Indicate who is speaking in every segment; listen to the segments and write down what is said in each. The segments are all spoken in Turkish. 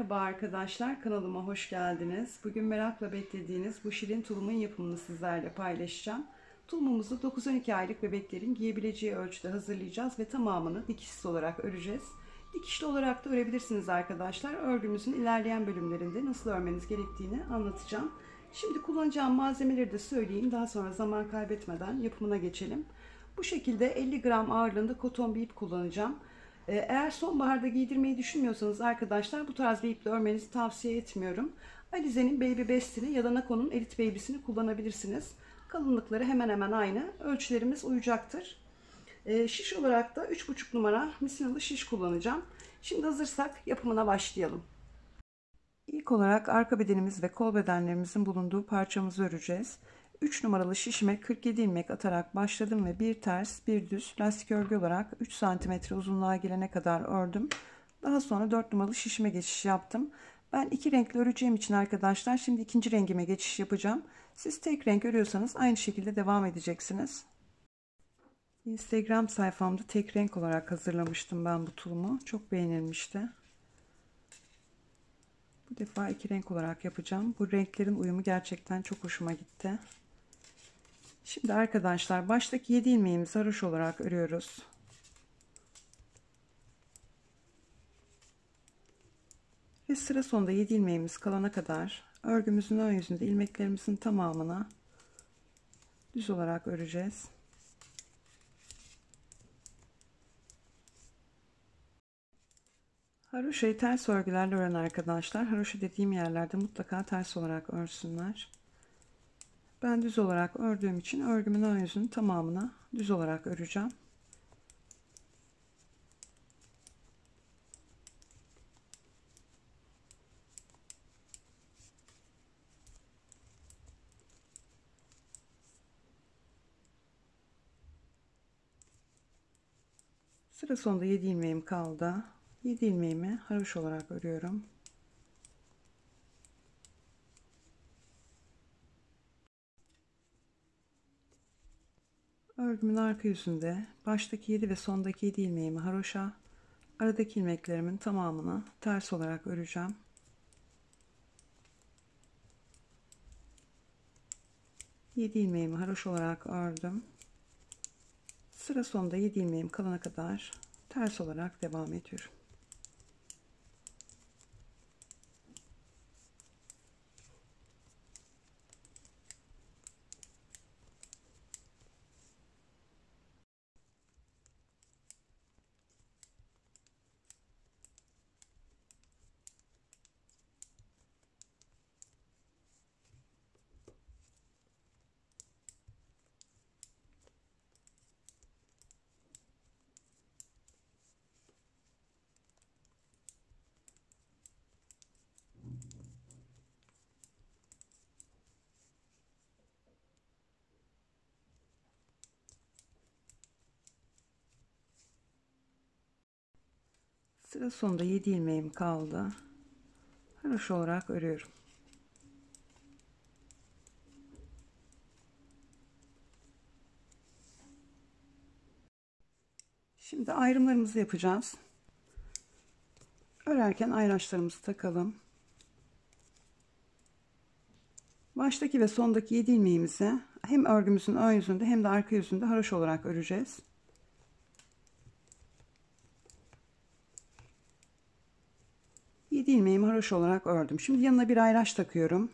Speaker 1: Merhaba arkadaşlar, kanalıma hoş geldiniz. Bugün merakla beklediğiniz bu şirin tulumun yapımını sizlerle paylaşacağım. Tulumumuzu 9-12 aylık bebeklerin giyebileceği ölçüde hazırlayacağız ve tamamını dikişsiz olarak öreceğiz. Dikişli olarak da örebilirsiniz arkadaşlar. Örgümüzün ilerleyen bölümlerinde nasıl örmeniz gerektiğini anlatacağım. Şimdi kullanacağım malzemeleri de söyleyeyim. Daha sonra zaman kaybetmeden yapımına geçelim. Bu şekilde 50 gram ağırlığında koton bir ip kullanacağım. Eğer sonbaharda giydirmeyi düşünmüyorsanız arkadaşlar bu tarz bir iple örmenizi tavsiye etmiyorum. Alize'nin Baby Best'ini ya da Nako'nun Elite Baby'sini kullanabilirsiniz. Kalınlıkları hemen hemen aynı. Ölçülerimiz uyacaktır. Şiş olarak da 3,5 numara misinalı şiş kullanacağım. Şimdi hazırsak yapımına başlayalım. İlk olarak arka bedenimiz ve kol bedenlerimizin bulunduğu parçamızı öreceğiz. 3 numaralı şişime 47 ilmek atarak başladım ve bir ters bir düz lastik örgü olarak 3 cm uzunluğa gelene kadar ördüm. Daha sonra 4 numaralı şişime geçiş yaptım. Ben iki renkli öreceğim için arkadaşlar şimdi ikinci rengime geçiş yapacağım. Siz tek renk örüyorsanız aynı şekilde devam edeceksiniz. Instagram sayfamda tek renk olarak hazırlamıştım ben bu tulumu. Çok beğenilmişti. Bu defa iki renk olarak yapacağım. Bu renklerin uyumu gerçekten çok hoşuma gitti. Şimdi arkadaşlar baştaki 7 ilmeğimizi haroşa olarak örüyoruz. Ve sıra sonunda 7 ilmeğimiz kalana kadar örgümüzün ön yüzünde ilmeklerimizin tamamını düz olarak öreceğiz. Haroşayı ters örgülerle ören arkadaşlar, haroşa dediğim yerlerde mutlaka ters olarak örsünler. Ben düz olarak ördüğüm için örgümün ön yüzünün tamamını düz olarak öreceğim. Sıra sonunda 7 ilmeğim kaldı. 7 ilmeğimi haroşa olarak örüyorum. Örgümün arka yüzünde baştaki 7 ve sondaki 7 ilmeğimi haroşa, aradaki ilmeklerimin tamamını ters olarak öreceğim. Yedi ilmeğimi haroşa olarak ördüm. Sıra sonunda 7 ilmeğim kalana kadar ters olarak devam ediyorum. Sıra sonunda 7 ilmeğim kaldı. Haroşa olarak örüyorum. Şimdi ayrımlarımızı yapacağız. Örerken ayraçlarımızı takalım. Baştaki ve sondaki 7 ilmeğimizi hem örgümüzün ön yüzünde hem de arka yüzünde haroşa olarak öreceğiz. İlmeğimi haroşa olarak ördüm. Şimdi yanına bir ayraç takıyorum.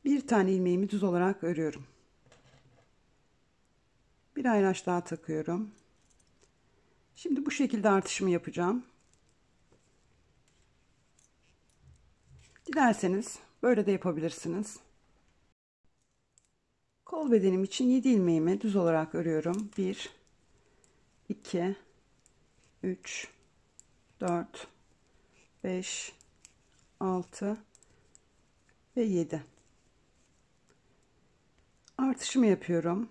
Speaker 1: Bir tane ilmeğimi düz olarak örüyorum. Bir ayraç daha takıyorum. Şimdi bu şekilde artışımı yapacağım. Dilerseniz böyle de yapabilirsiniz. Kol bedenim için 7 ilmeğimi düz olarak örüyorum. 1 2 3 4 5 6 ve 7. Artışımı yapıyorum.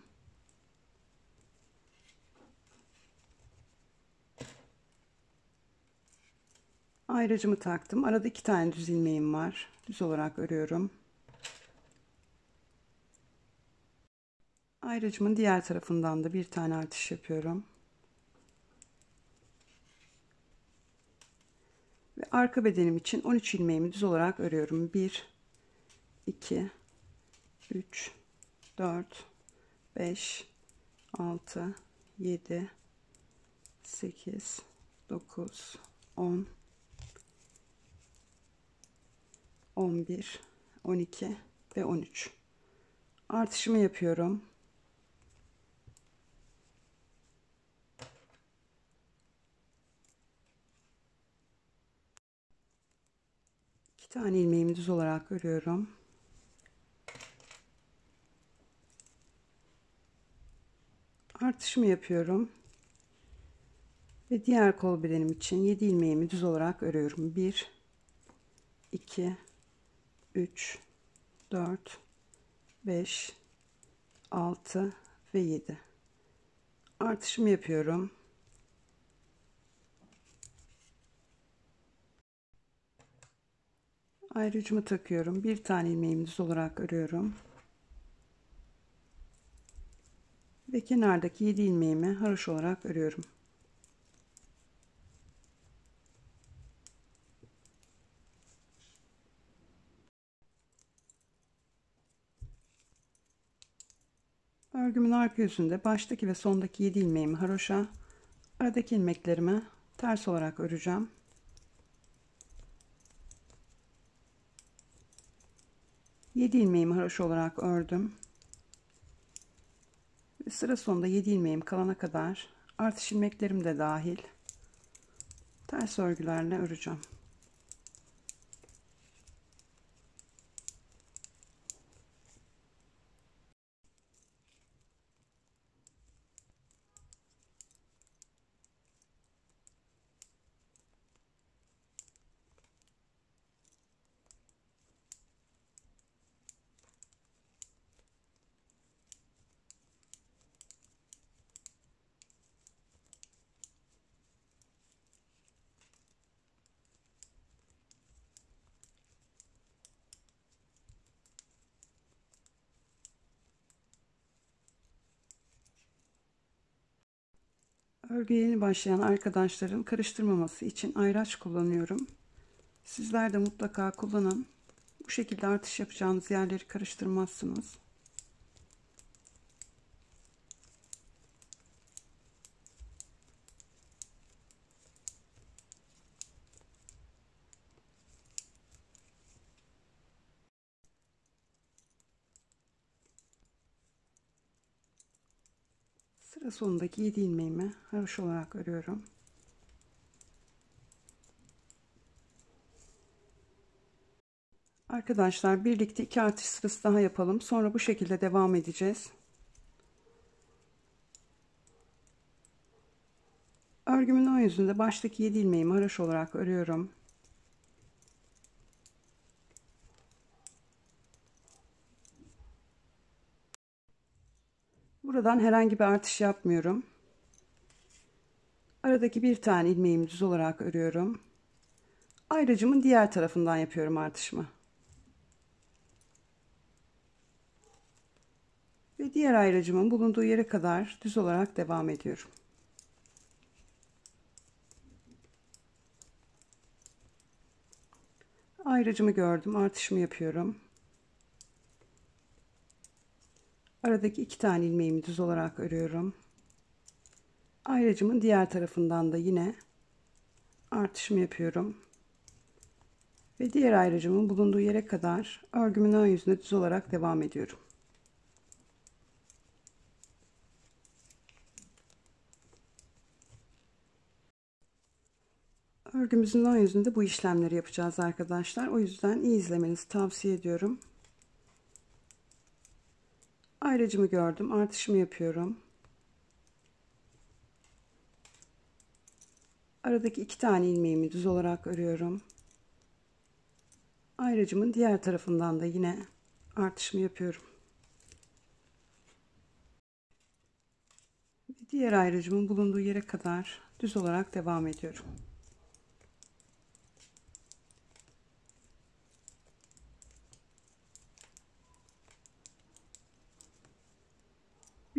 Speaker 1: Ayracımı taktım. Arada 2 tane düz ilmeğim var. Düz olarak örüyorum. Ayracımın diğer tarafından da bir tane artış yapıyorum. arka bedenim için 13 ilmeğimi düz olarak örüyorum. 1 2 3 4 5 6 7 8 9 10 11 12 ve 13 artışımı yapıyorum. İki tane ilmeğimi düz olarak örüyorum. Artışımı yapıyorum. Ve diğer kol bedenim için 7 ilmeğimi düz olarak örüyorum. 1 2 3 4 5 6 ve 7 artışımı yapıyorum. Ayrıcımı takıyorum. Bir tane ilmeğimi düz olarak örüyorum. Ve kenardaki 7 ilmeğimi haroşa olarak örüyorum. Örgümün arka yüzünde baştaki ve sondaki 7 ilmeğimi haroşa, aradaki ilmeklerimi ters olarak öreceğim. Yedi ilmeğimi haroşa olarak ördüm. Ve sıra sonunda 7 ilmeğim kalana kadar artış ilmeklerim de dahil ters örgülerle öreceğim. Örgüye yeni başlayan arkadaşların karıştırmaması için ayraç kullanıyorum. Sizler de mutlaka kullanın. Bu şekilde artış yapacağınız yerleri karıştırmazsınız. Sıra sonundaki 7 ilmeğimi haroşa olarak örüyorum. Arkadaşlar birlikte 2 artış sırası daha yapalım. Sonra bu şekilde devam edeceğiz. Örgümün ön yüzünde baştaki 7 ilmeğimi haroşa olarak örüyorum. Buradan herhangi bir artış yapmıyorum. Aradaki bir tane ilmeğimi düz olarak örüyorum. Ayracımın diğer tarafından yapıyorum artışımı. Ve diğer ayracımın bulunduğu yere kadar düz olarak devam ediyorum. Ayracımı gördüm, artışımı yapıyorum. Aradaki 2 tane ilmeğimi düz olarak örüyorum. Ayracımın diğer tarafından da yine artışımı yapıyorum. Ve diğer ayracımın bulunduğu yere kadar örgümün ön yüzüne düz olarak devam ediyorum. Örgümüzün ön yüzünde bu işlemleri yapacağız arkadaşlar. O yüzden iyi izlemenizi tavsiye ediyorum. Ayracımı gördüm, artışımı yapıyorum. Aradaki 2 tane ilmeğimi düz olarak örüyorum. Ayracımın diğer tarafından da yine artışımı yapıyorum. Diğer ayracımın bulunduğu yere kadar düz olarak devam ediyorum.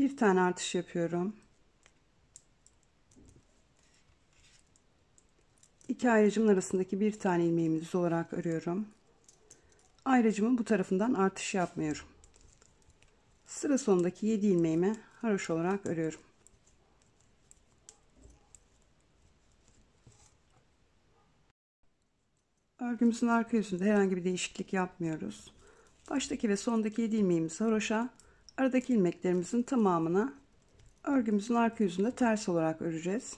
Speaker 1: Bir tane artış yapıyorum. 2 İki ayracımın arasındaki bir tane ilmeğimi düz olarak örüyorum. Ayracımın bu tarafından artış yapmıyorum. Sıra sonundaki 7 ilmeğimi haroşa olarak örüyorum. Örgümüzün arka yüzünde herhangi bir değişiklik yapmıyoruz. Baştaki ve sondaki 7 ilmeğimizi haroşa, aradaki ilmeklerimizin tamamını örgümüzün arka yüzünde ters olarak öreceğiz.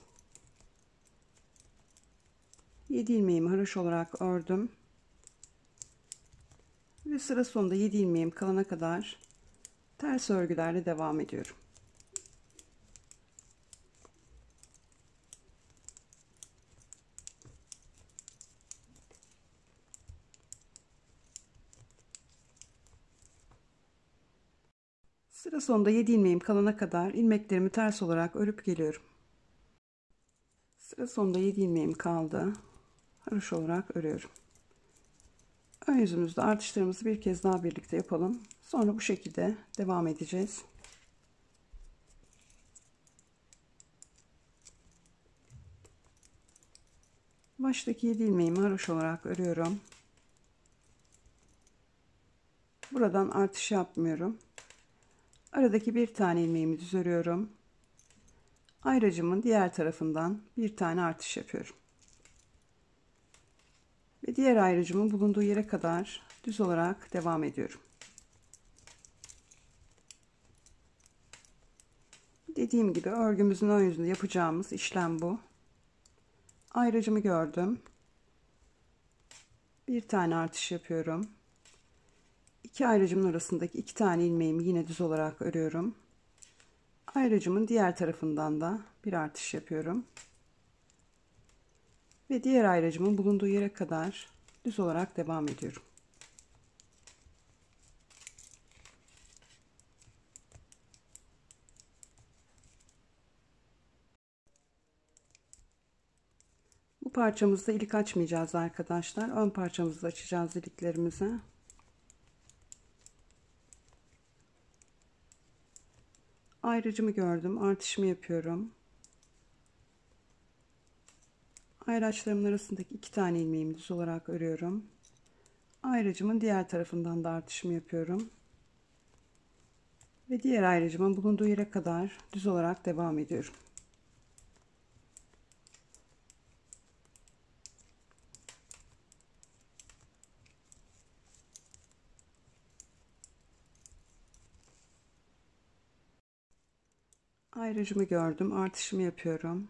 Speaker 1: 7 ilmeğimi haroşa olarak ördüm. Ve sıra sonunda 7 ilmeğim kalana kadar ters örgülerle devam ediyorum. Sıra sonunda 7 ilmeğim kalana kadar ilmeklerimi ters olarak örüp geliyorum. Sıra sonunda 7 ilmeğim kaldı. Haroşa olarak örüyorum. Ön yüzümüzde artışlarımızı bir kez daha birlikte yapalım. Sonra bu şekilde devam edeceğiz. Baştaki 7 ilmeğimi haroşa olarak örüyorum. Buradan artış yapmıyorum. Aradaki bir tane ilmeğimi düz örüyorum. Ayracımın diğer tarafından bir tane artış yapıyorum. Ve diğer ayracımın bulunduğu yere kadar düz olarak devam ediyorum. Dediğim gibi örgümüzün ön yüzünde yapacağımız işlem bu. Ayracımı gördüm. Bir tane artış yapıyorum. İki ayracımın arasındaki 2 tane ilmeğimi yine düz olarak örüyorum. Ayracımın diğer tarafından da bir artış yapıyorum. Ve diğer ayracımın bulunduğu yere kadar düz olarak devam ediyorum. Bu parçamızda ilik açmayacağız arkadaşlar. Ön parçamızda açacağız iliklerimizi. Ayracımı gördüm. Artışımı yapıyorum. Ayraçlarımın arasındaki 2 tane ilmeğimi düz olarak örüyorum. Ayracımın diğer tarafından da artışımı yapıyorum. Ve diğer ayracımın bulunduğu yere kadar düz olarak devam ediyorum. Ayracımı gördüm. Artışımı yapıyorum.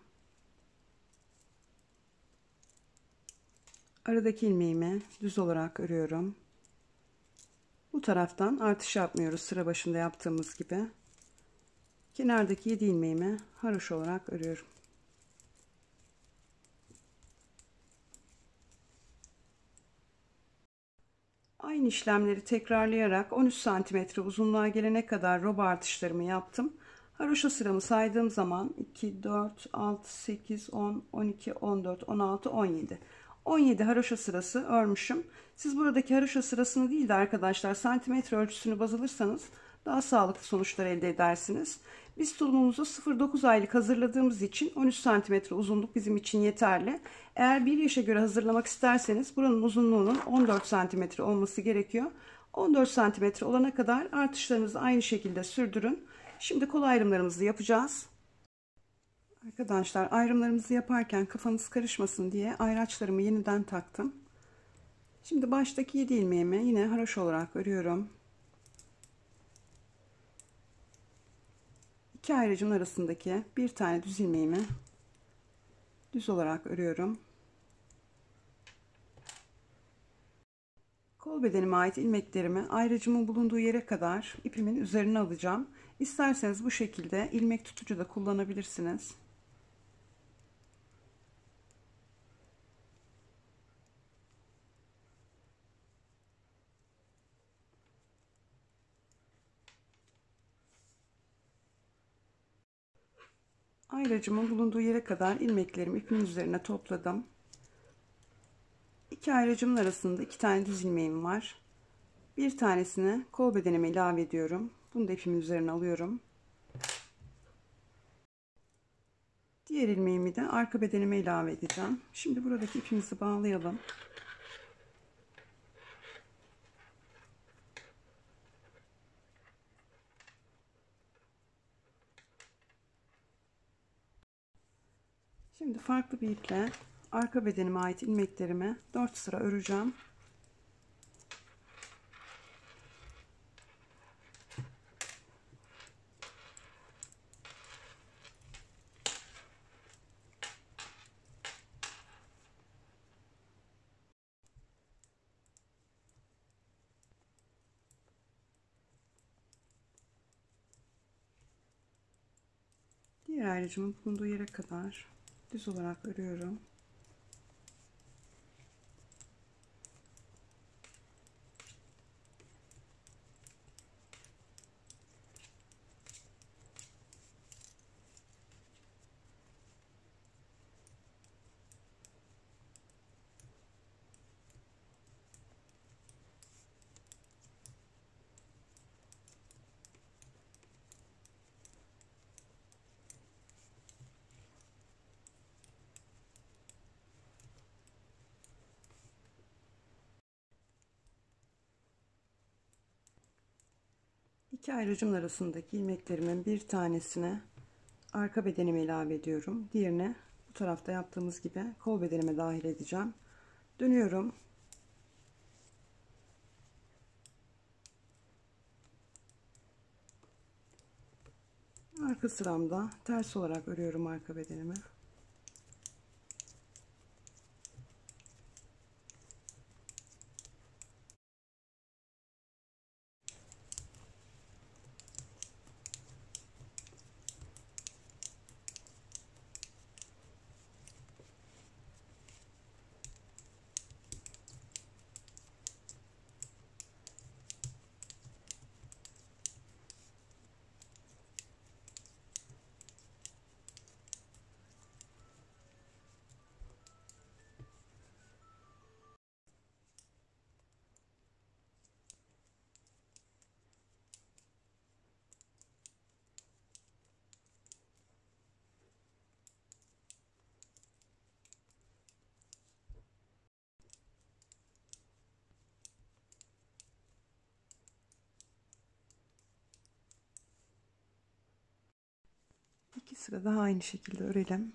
Speaker 1: Aradaki ilmeğimi düz olarak örüyorum. Bu taraftan artış yapmıyoruz sıra başında yaptığımız gibi. Kenardaki 7 ilmeğimi haroşa olarak örüyorum. Aynı işlemleri tekrarlayarak 13 cm uzunluğa gelene kadar roba artışlarımı yaptım. Haroşa sıramı saydığım zaman 2, 4, 6, 8, 10, 12, 14, 16, 17. 17 haroşa sırası örmüşüm. Siz buradaki haroşa sırasını değil de arkadaşlar santimetre ölçüsünü baz alırsanız daha sağlıklı sonuçlar elde edersiniz. Biz tulumumuzu 0,9 aylık hazırladığımız için 13 cm uzunluk bizim için yeterli. Eğer 1 yaşa göre hazırlamak isterseniz buranın uzunluğunun 14 cm olması gerekiyor. 14 cm olana kadar artışlarınızı aynı şekilde sürdürün. Şimdi kol ayrımlarımızı yapacağız. Arkadaşlar ayrımlarımızı yaparken kafanız karışmasın diye ayraçlarımı yeniden taktım. Şimdi baştaki 7 ilmeğimi yine haroşa olarak örüyorum. İki ayracın arasındaki bir tane düz ilmeğimi düz olarak örüyorum. Kol bedenime ait ilmeklerimi ayracımın bulunduğu yere kadar ipimin üzerine alacağım. İsterseniz bu şekilde ilmek tutucu da kullanabilirsiniz. Ayracımın bulunduğu yere kadar ilmeklerimi ipin üzerine topladım. İki ayracımın arasında 2 tane düz ilmeğim var. Bir tanesini kol bedenime ilave ediyorum. Bunu da ipimin üzerine alıyorum. Diğer ilmeğimi de arka bedenime ilave edeceğim. Şimdi buradaki ipimizi bağlayalım. Şimdi farklı bir iple arka bedenime ait ilmeklerimi 4 sıra öreceğim. Diğer ayrıcımın bulunduğu yere kadar düz olarak örüyorum. İki ayrıcımın arasındaki ilmeklerimin bir tanesine arka bedenime ilave ediyorum. Diğerini bu tarafta yaptığımız gibi kol bedenime dahil edeceğim. Dönüyorum. Arka sıramda ters olarak örüyorum arka bedenimi. İki sıra daha aynı şekilde örelim.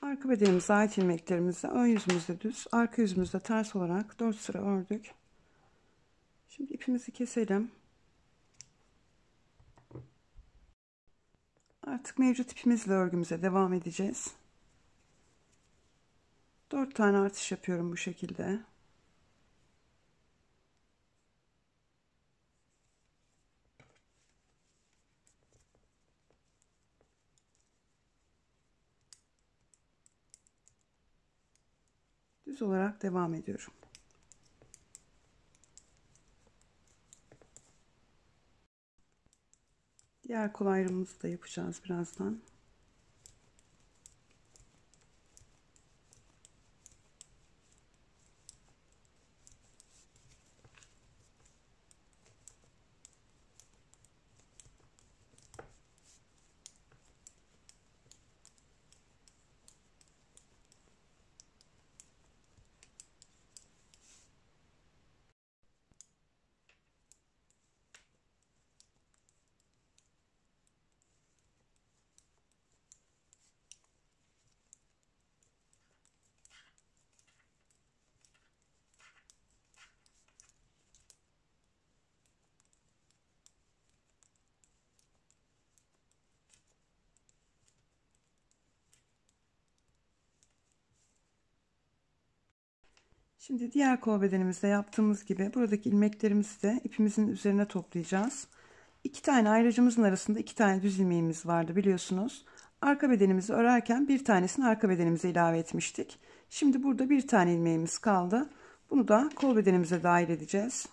Speaker 1: Arka bedenimize ait ilmeklerimizi ön yüzümüzde düz, arka yüzümüzde ters olarak 4 sıra ördük. Şimdi ipimizi keselim. Artık mevcut ipimizle örgümüze devam edeceğiz. 4 tane artış yapıyorum bu şekilde. Düz olarak devam ediyorum. Diğer kol ayrımımızı da yapacağız birazdan. Şimdi diğer kol bedenimizde yaptığımız gibi buradaki ilmeklerimizi de ipimizin üzerine toplayacağız. 2 tane ayracımızın arasında 2 tane düz ilmeğimiz vardı biliyorsunuz. Arka bedenimizi örerken bir tanesini arka bedenimize ilave etmiştik. Şimdi burada bir tane ilmeğimiz kaldı. Bunu da kol bedenimize dahil edeceğiz.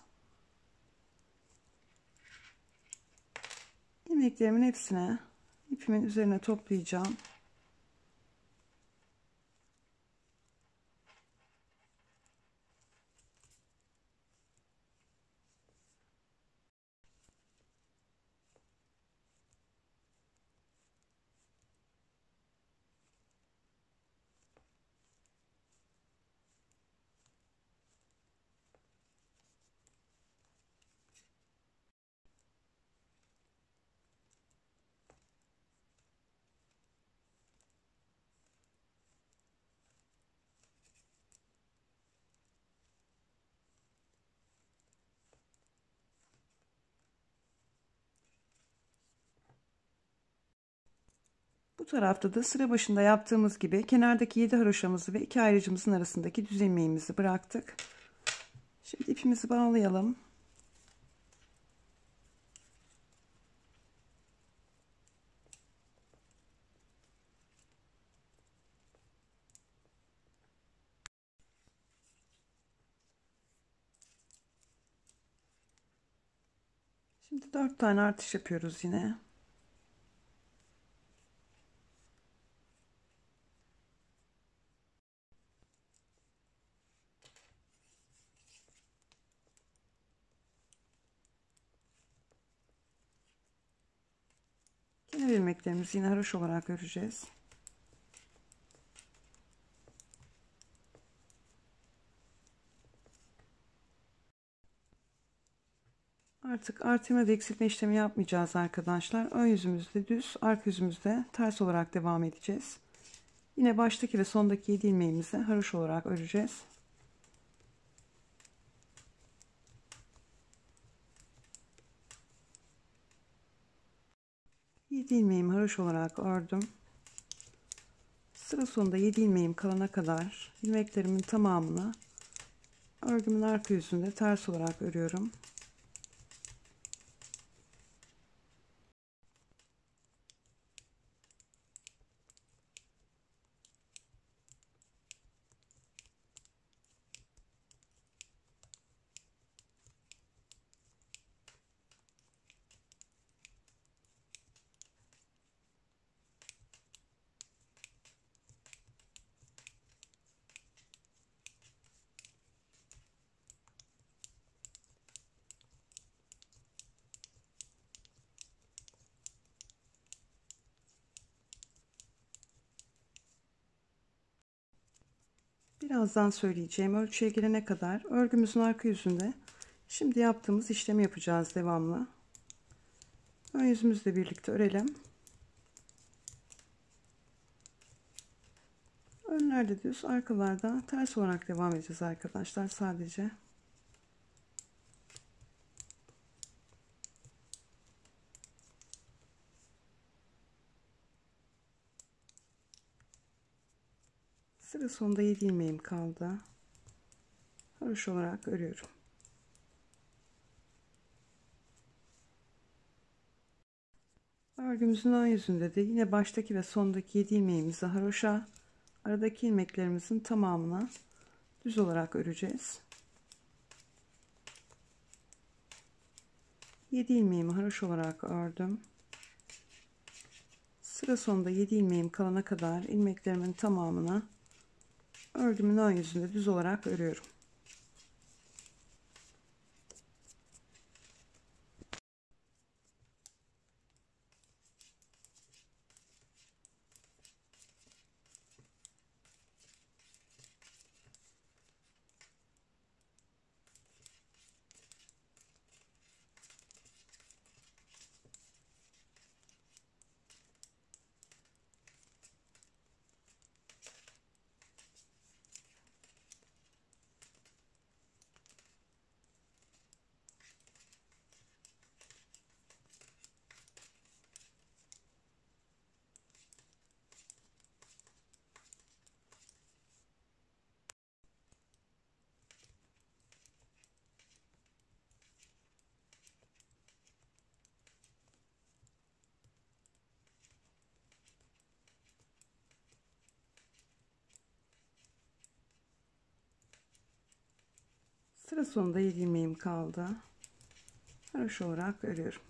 Speaker 1: İlmeklerimin hepsini ipimin üzerine toplayacağım. Bu tarafta da sıra başında yaptığımız gibi kenardaki 7 haroşamızı ve 2 ayrıcımızın arasındaki düz ilmeğimizi bıraktık. Şimdi ipimizi bağlayalım. Şimdi 4 tane artış yapıyoruz yine. Kenar ilmeklerimizi yine haroş olarak öreceğiz. Artık artırma ve eksiltme işlemi yapmayacağız arkadaşlar. Ön yüzümüzde düz, arka yüzümüzde ters olarak devam edeceğiz. Yine baştaki ve sondaki 7 ilmeğimizi haroş olarak öreceğiz. Yedi ilmeğimi haroş olarak ördüm. Sıra sonunda 7 ilmeğim kalana kadar ilmeklerimin tamamını örgümün arka yüzünde ters olarak örüyorum. Birazdan söyleyeceğim ölçüye gelene kadar örgümüzün arka yüzünde şimdi yaptığımız işlemi yapacağız devamlı. Ön yüzümüzle birlikte örelim. önlerde düz, arkalarda ters olarak devam edeceğiz arkadaşlar sadece. Sıra sonunda 7 ilmeğim kaldı. Haroşa olarak örüyorum. Örgümüzün ön yüzünde de yine baştaki ve sondaki 7 ilmeğimizi haroşa, aradaki ilmeklerimizin tamamına düz olarak öreceğiz. 7 ilmeğimi haroşa olarak ördüm. Sıra sonunda 7 ilmeğim kalana kadar ilmeklerimin tamamını örgümün ön yüzünde düz olarak örüyorum. Sıra sonunda 7 ilmeğim kaldı. Haroşa olarak örüyorum.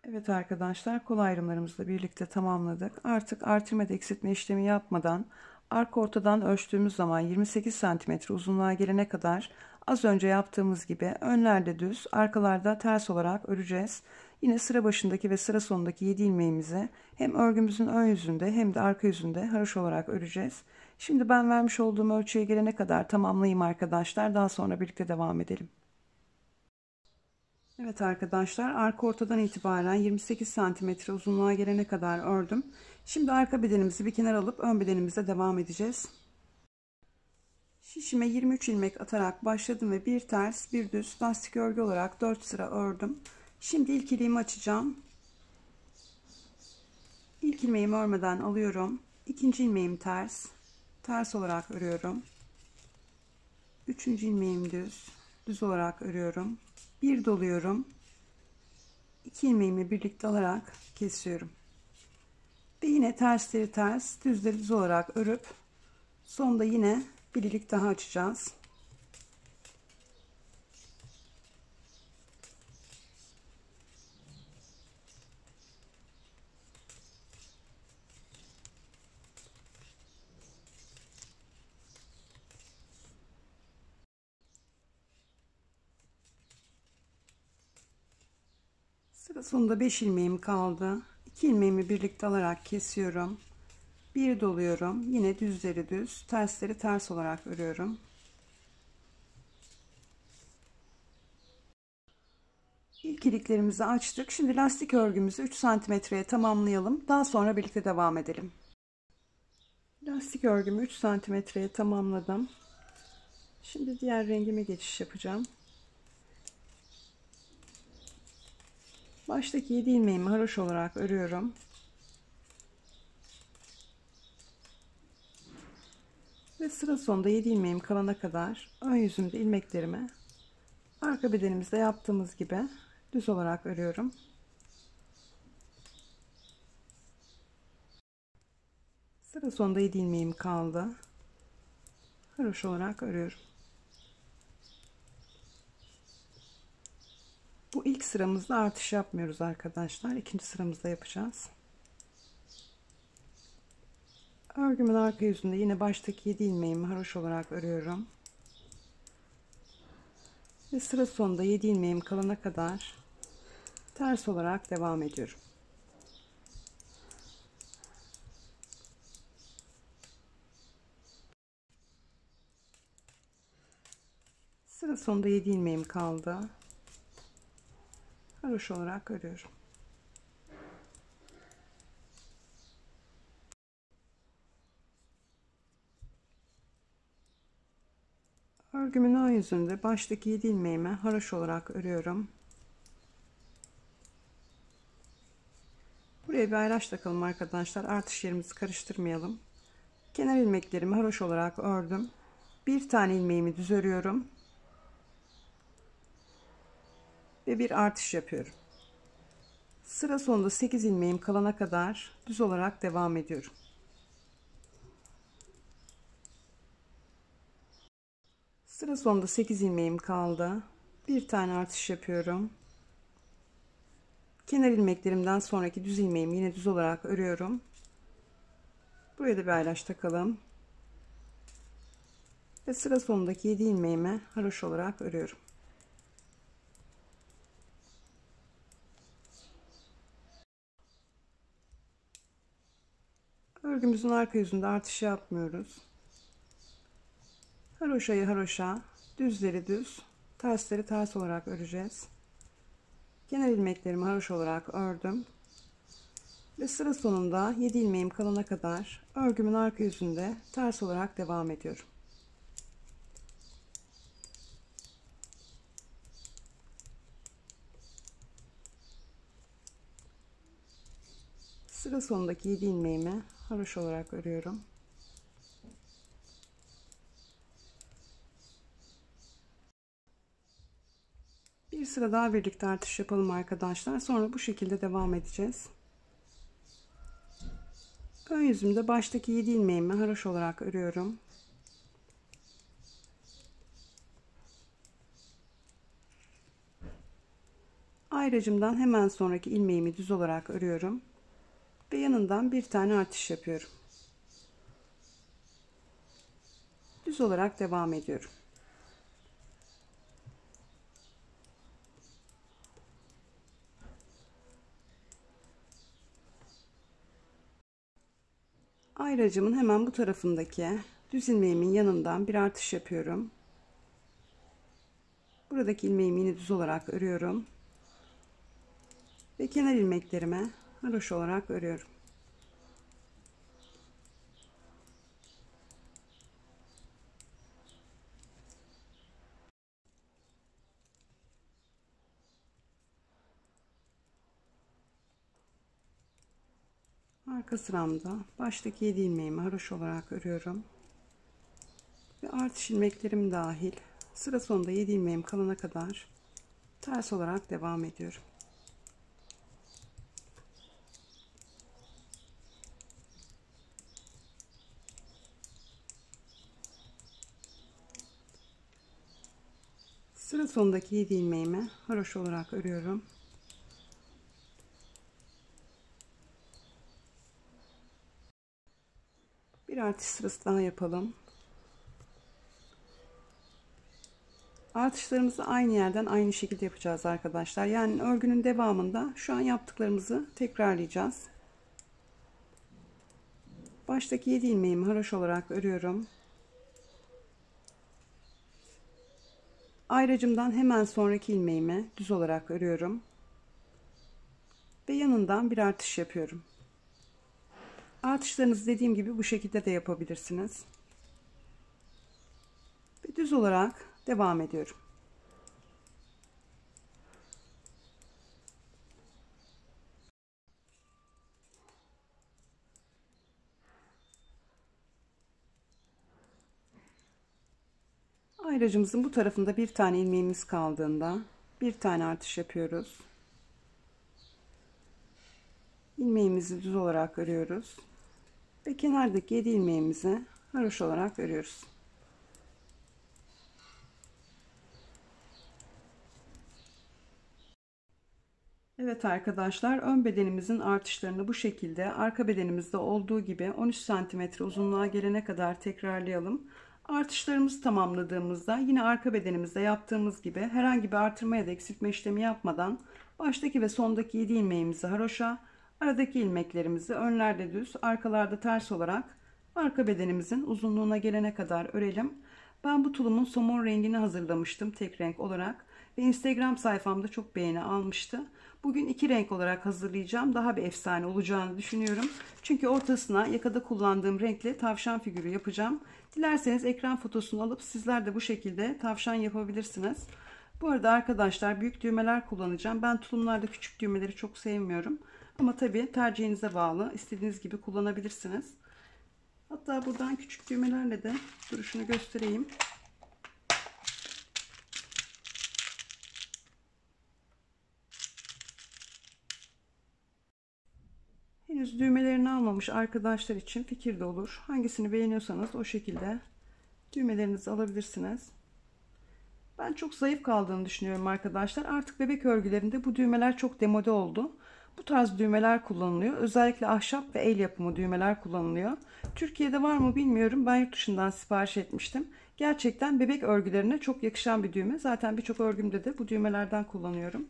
Speaker 1: Evet arkadaşlar, kol ayrımlarımızla birlikte tamamladık. Artık artırma ve eksiltme işlemi yapmadan arka ortadan ölçtüğümüz zaman 28 cm uzunluğa gelene kadar az önce yaptığımız gibi önlerde düz, arkalarda ters olarak öreceğiz. Yine sıra başındaki ve sıra sonundaki 7 ilmeğimizi hem örgümüzün ön yüzünde hem de arka yüzünde haroşa olarak öreceğiz. Şimdi ben vermiş olduğum ölçüye gelene kadar tamamlayayım arkadaşlar. Daha sonra birlikte devam edelim. Evet arkadaşlar, arka ortadan itibaren 28 cm uzunluğa gelene kadar ördüm. Şimdi arka bedenimizi bir kenara alıp ön bedenimize devam edeceğiz. Şişime 23 ilmek atarak başladım ve bir ters bir düz lastik örgü olarak 4 sıra ördüm. Şimdi ilk iliğimi açacağım. İlk ilmeğimi örmeden alıyorum. İkinci ilmeğim ters. Ters olarak örüyorum. Üçüncü ilmeğim düz. Düz olarak örüyorum. Bir doluyorum. 2 ilmeğimi birlikte alarak kesiyorum. Ve yine tersleri ters, düzleri düz olarak örüp sonda yine bir ilik daha açacağız. Sıra sonunda 5 ilmeğim kaldı. 2 ilmeğimi birlikte alarak kesiyorum. Bir doluyorum. Yine düzleri düz, tersleri ters olarak örüyorum. İlk iliklerimizi açtık. Şimdi lastik örgümüzü 3 santimetreye tamamlayalım. Daha sonra birlikte devam edelim. Lastik örgümü 3 santimetreye tamamladım. Şimdi diğer rengime geçiş yapacağım. Baştaki 7 ilmeğimi haroşa olarak örüyorum. Ve sıra sonunda 7 ilmeğim kalana kadar ön yüzümde ilmeklerimi arka bedenimizde yaptığımız gibi düz olarak örüyorum. Sıra sonunda 7 ilmeğim kaldı. Haroşa olarak örüyorum. Bu ilk sıramızda artış yapmıyoruz arkadaşlar. İkinci sıramızda yapacağız. Örgümün arka yüzünde yine baştaki 7 ilmeğimi haroşa olarak örüyorum. Ve sıra sonunda 7 ilmeğim kalana kadar ters olarak devam ediyorum. Sıra sonunda 7 ilmeğim kaldı. Haroşa olarak örüyorum. Örgümün ön yüzünde baştaki 7 ilmeğimi haroşa olarak örüyorum. Buraya bir ayraç takalım arkadaşlar. Artış yerimizi karıştırmayalım. Kenar ilmeklerimi haroşa olarak ördüm. Bir tane ilmeğimi düz örüyorum. Ve bir artış yapıyorum. Sıra sonunda 8 ilmeğim kalana kadar düz olarak devam ediyorum. Sıra sonunda 8 ilmeğim kaldı. Bir tane artış yapıyorum. Kenar ilmeklerimden sonraki düz ilmeğimi yine düz olarak örüyorum. Buraya da bir ayraç takalım. Ve sıra sonundaki 7 ilmeğimi haroşa olarak örüyorum. Örgümüzün arka yüzünde artış yapmıyoruz. Haroşayı haroşa, düzleri düz, tersleri ters olarak öreceğiz. Kenar ilmeklerimi haroşa olarak ördüm. Ve sıra sonunda 7 ilmeğim kalana kadar örgümün arka yüzünde ters olarak devam ediyorum. Sıra sonundaki 7 ilmeğimi haroşa olarak örüyorum. Bir sıra daha birlikte artış yapalım arkadaşlar. Sonra bu şekilde devam edeceğiz. Ön yüzümde baştaki 7 ilmeğimi haroşa olarak örüyorum. Ayracımdan hemen sonraki ilmeğimi düz olarak örüyorum. Ve yanından bir tane artış yapıyorum. Düz olarak devam ediyorum. Ayracımın hemen bu tarafındaki düz ilmeğimin yanından bir artış yapıyorum. Buradaki ilmeğimi yine düz olarak örüyorum. Ve kenar ilmeklerime haroşa olarak örüyorum. Arka sıramda baştaki 7 ilmeğimi haroşa olarak örüyorum. Ve artış ilmeklerim dahil sıra sonunda 7 ilmeğim kalana kadar ters olarak devam ediyorum. Sıra sonundaki 7 ilmeğimi haroşa olarak örüyorum. Bir artış sırası daha yapalım. Artışlarımızı aynı yerden aynı şekilde yapacağız arkadaşlar. Yani örgünün devamında şu an yaptıklarımızı tekrarlayacağız. Baştaki 7 ilmeğimi haroşa olarak örüyorum. Ayracımdan hemen sonraki ilmeğimi düz olarak örüyorum. Ve yanından bir artış yapıyorum. Artışlarınızı dediğim gibi bu şekilde de yapabilirsiniz. Ve düz olarak devam ediyorum. Ayracımızın bu tarafında bir tane ilmeğimiz kaldığında bir tane artış yapıyoruz. İlmeğimizi düz olarak örüyoruz. Ve kenardaki 7 ilmeğimizi haroşa olarak örüyoruz. Evet arkadaşlar, ön bedenimizin artışlarını bu şekilde arka bedenimizde olduğu gibi 13 cm uzunluğa gelene kadar tekrarlayalım. Artışlarımızı tamamladığımızda yine arka bedenimizde yaptığımız gibi herhangi bir artırma ya da eksiltme işlemi yapmadan baştaki ve sondaki 7 ilmeğimizi haroşa, aradaki ilmeklerimizi önlerde düz, arkalarda ters olarak arka bedenimizin uzunluğuna gelene kadar örelim. Ben bu tulumun somon rengini hazırlamıştım tek renk olarak ve Instagram sayfamda çok beğeni almıştı. Bugün iki renk olarak hazırlayacağım. Daha bir efsane olacağını düşünüyorum. Çünkü ortasına yakada kullandığım renkle tavşan figürü yapacağım. Dilerseniz ekran fotosunu alıp sizler de bu şekilde tavşan yapabilirsiniz. Bu arada arkadaşlar büyük düğmeler kullanacağım. Ben tulumlarda küçük düğmeleri çok sevmiyorum. Ama tabii tercihinize bağlı. İstediğiniz gibi kullanabilirsiniz. Hatta buradan küçük düğmelerle de duruşunu göstereyim. Henüz düğmelerini almamış arkadaşlar için fikir de olur. Hangisini beğeniyorsanız o şekilde düğmelerinizi alabilirsiniz. Ben çok zayıf kaldığını düşünüyorum arkadaşlar. Artık bebek örgülerinde bu düğmeler çok demode oldu. Bu tarz düğmeler kullanılıyor. Özellikle ahşap ve el yapımı düğmeler kullanılıyor. Türkiye'de var mı bilmiyorum. Ben yurt dışından sipariş etmiştim. Gerçekten bebek örgülerine çok yakışan bir düğme. Zaten birçok örgümde de bu düğmelerden kullanıyorum.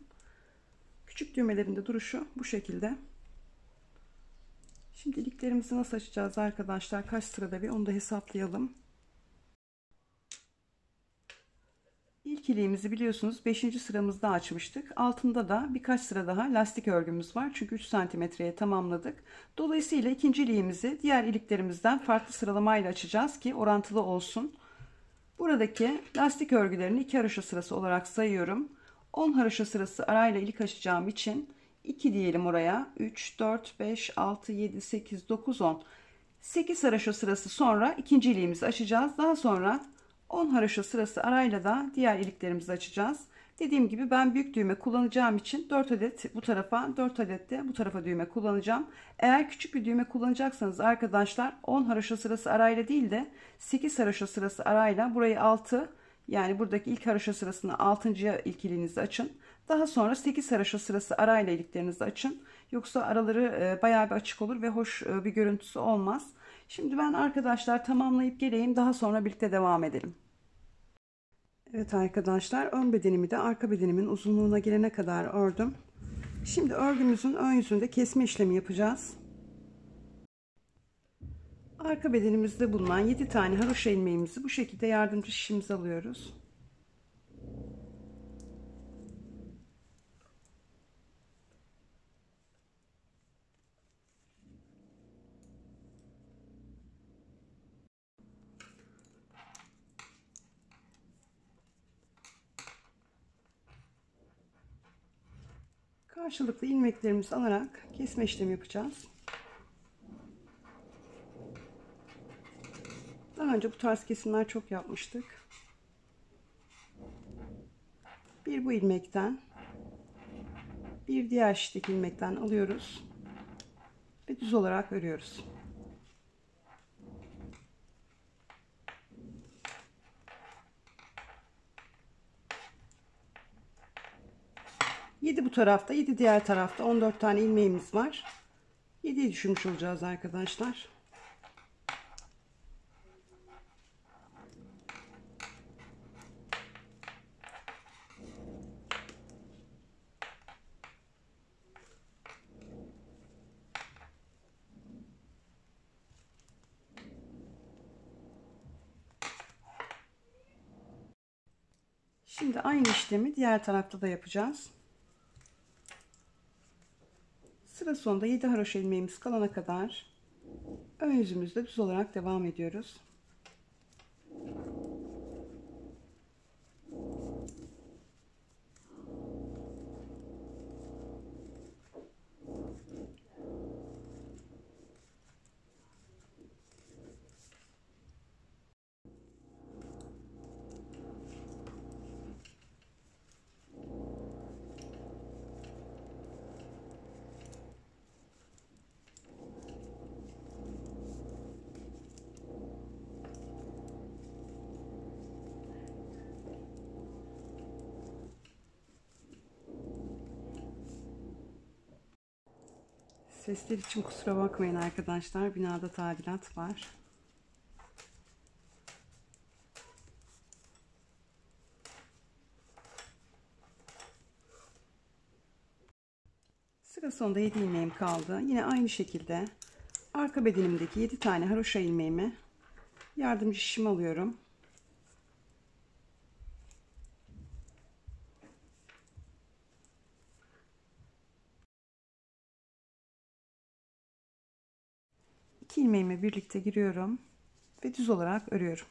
Speaker 1: Küçük düğmelerin de duruşu bu şekilde. Şimdi iliklerimizi nasıl açacağız arkadaşlar? Kaç sırada bir onu da hesaplayalım. İlk iliğimizi biliyorsunuz 5. sıramızda açmıştık. Altında da birkaç sıra daha lastik örgümüz var. Çünkü 3 santimetreye tamamladık. Dolayısıyla ikinci iliğimizi diğer iliklerimizden farklı sıralamayla açacağız ki orantılı olsun. Buradaki lastik örgülerini 2 haroşa sırası olarak sayıyorum. 10 haroşa sırası arayla ilik açacağım için 2 diyelim oraya. 3, 4, 5, 6, 7, 8, 9, 10. 8 haroşa sırası sonra ikinci iliğimizi açacağız. Daha sonra 10 haroşa sırası arayla da diğer iliklerimizi açacağız. Dediğim gibi ben büyük düğme kullanacağım için 4 adet bu tarafa, 4 adet de bu tarafa düğme kullanacağım. Eğer küçük bir düğme kullanacaksanız arkadaşlar 10 haroşa sırası arayla değil de 8 haroşa sırası arayla burayı 6, yani buradaki ilk haroşa sırasını 6.'ya ilk iliğinizi açın. Daha sonra 8 haroşa sırası arayla iliklerinizi açın. Yoksa araları bayağı bir açık olur ve hoş bir görüntüsü olmaz. Şimdi ben arkadaşlar tamamlayıp geleyim. Daha sonra birlikte devam edelim. Evet arkadaşlar, ön bedenimi de arka bedenimin uzunluğuna gelene kadar ördüm. Şimdi örgümüzün ön yüzünde kesme işlemi yapacağız. Arka bedenimizde bulunan 7 tane haroşa ilmeğimizi bu şekilde yardımcı şişimize alıyoruz. Karşılıklı ilmeklerimizi alarak kesme işlemi yapacağız. Daha önce bu tarz kesimler çok yapmıştık. Bir bu ilmekten, bir diğer şişteki ilmekten alıyoruz ve düz olarak örüyoruz. 7 bu tarafta, 7 diğer tarafta, 14 tane ilmeğimiz var. 7'yi düşürmüş olacağız arkadaşlar. Şimdi aynı işlemi diğer tarafta da yapacağız. Sıra sonunda 7 haroşa ilmeğimiz kalana kadar ön yüzümüzde düz olarak devam ediyoruz. Sesler için kusura bakmayın arkadaşlar. Binada tadilat var. Sıra sonunda 7 ilmeğim kaldı. Yine aynı şekilde arka bedenimdeki 7 tane haroşa ilmeğimi yardımcı şişime alıyorum. İki ilmeğimi birlikte giriyorum ve düz olarak örüyorum.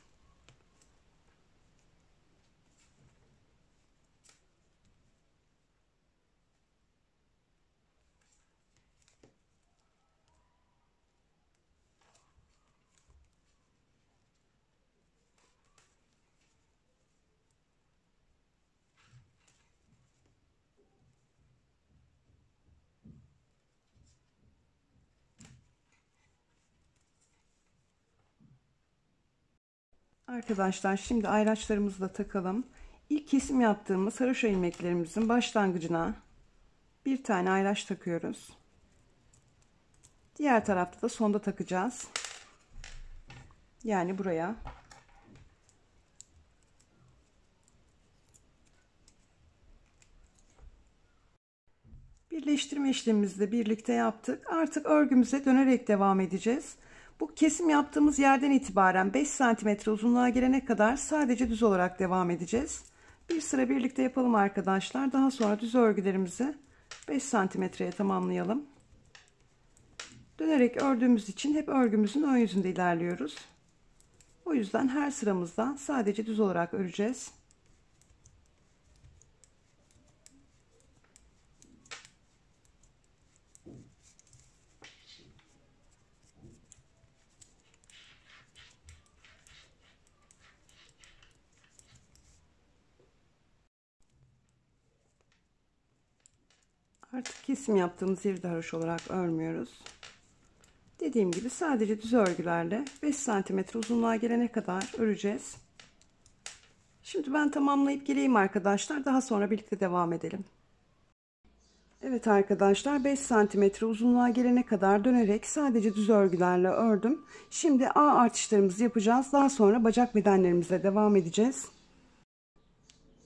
Speaker 1: Arkadaşlar şimdi ayraçlarımızı da takalım. İlk kesim yaptığımız haroşa ilmeklerimizin başlangıcına bir tane ayraç takıyoruz. Diğer tarafta da sonda takacağız. Yani buraya. Birleştirme işlemimizi de birlikte yaptık. Artık örgümüze dönerek devam edeceğiz. Bu kesim yaptığımız yerden itibaren 5 cm uzunluğa gelene kadar sadece düz olarak devam edeceğiz. Bir sıra birlikte yapalım arkadaşlar. Daha sonra düz örgülerimizi 5 santimetreye tamamlayalım. Dönerek ördüğümüz için hep örgümüzün ön yüzünde ilerliyoruz. O yüzden her sıramızda sadece düz olarak öreceğiz. Artık kesim yaptığımız yeri de haroşa olarak örmüyoruz. Dediğim gibi sadece düz örgülerle 5 cm uzunluğa gelene kadar öreceğiz. Şimdi ben tamamlayıp geleyim arkadaşlar. Daha sonra birlikte devam edelim. Evet arkadaşlar, 5 cm uzunluğa gelene kadar dönerek sadece düz örgülerle ördüm. Şimdi A artışlarımızı yapacağız. Daha sonra bacak bedenlerimize devam edeceğiz.